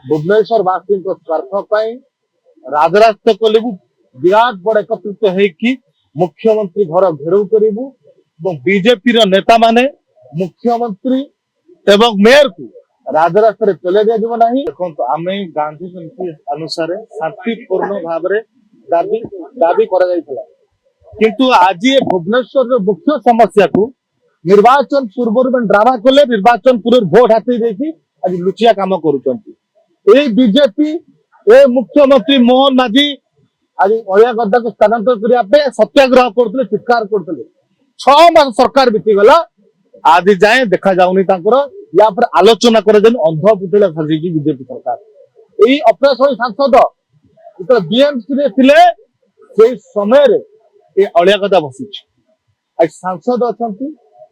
भुवनेश्वर वासी स्वार्थ राजरास्ता कलु विराट बड़ एकत्रित होगी मुख्यमंत्री घर घेराव करूँ बीजेपी नेता माने मुख्यमंत्री एवं मेयर को राजरास्ता चले दिया ना। देखो आम गांधी नीति अनुसार शांतिपूर्ण भाव दाबी दाबी किंतु आज ये भुवनेश्वर मुख्य समस्या को निर्वाचन पूर्व ड्रामा कले निर्वाचन पूर्व भोट हाथी देखी आज लुचिया काम करुँच बीजेपी ए मुख्यमंत्री मोहन माझी आज अलिया गद्दा को स्थानांतर करने सत्याग्रह करते चित्कार करते 6 मास सरकार बीतीगला आज जाए देखा जाऊनी या पर आलोचना कर अंध पुतला साजी बीजेपी सरकार यही अप्रसरी सांसद जो बीएमसी थे से समय अलिया गदा बसी आज सांसद अच्छा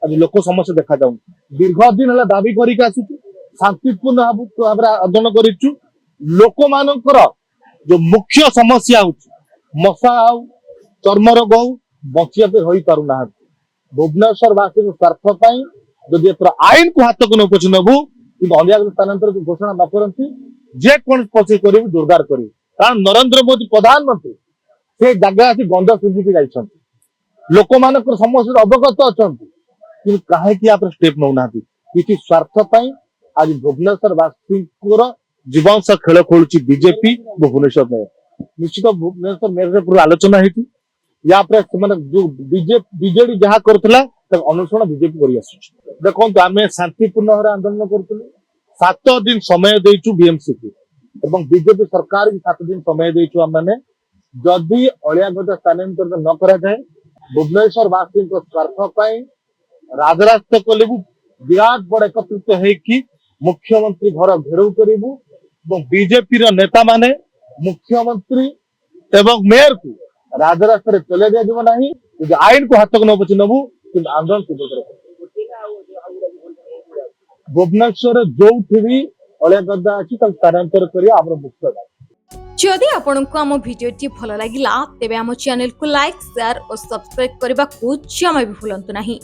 आज लोक समस्या देखा जाऊ दीर्घ दिन है दाबी कर शांतिपूर्ण भाव आंदोलन करूँ लोक मानकर जो मुख्य समस्या हो मशा हो चर्म रोग हो बचिया हो पारना भुवनेश्वर वासी स्वार्थ जदि आईन को हाथ को नपच नबू कि अलिया स्थानांतर घोषणा न करती जेकोसी कर जोरदार कर कारण नरेंद्र मोदी प्रधानमंत्री से जगह आसी गंध सुझिकी जाइछन लोक मानकर समस्या अवगत अच्छा कि कहीं स्टेप नौना कि स्वार्थ आज भुवनेश्वर वासी जीवन सा खेल खेलुची बीजेपी भुवनेश्वर मेयर निश्चित भुवनेश्वर मेयर पूरा आलोचना होती या जो बीजेडी जहाँ करथिला अनुसरण बीजेपी कर देखो आम शांतिपूर्ण भाव आंदोलन करूँ 7 दिन समय देचु बीएमसी को बीजेपी सरकार भी 7 दिन समय देचु आम मैंने जदि अलिया गदा स्थानांतरित न करा जाए भुवनेश्वर वासी स्वार्थ राजरास्ता कलु विराट बड़ एकत्रित होगी मुख्यमंत्री घर घेराव करूँ बीजेपी नेता माने मुख्यमंत्री एवं मेयर को राजरास्ता चले दिया ना आईन को हाथ को नपच नबू कि आंदोलन भुवनेश्वर जो भी अलिया गदा अच्छी स्थानांतर कर मुख्य जदि आपंक आम भिडी भल लगा तेब आम चैनल को लाइक शेयर और सब्सक्राइब करने को जमा भी भूलु नहीं।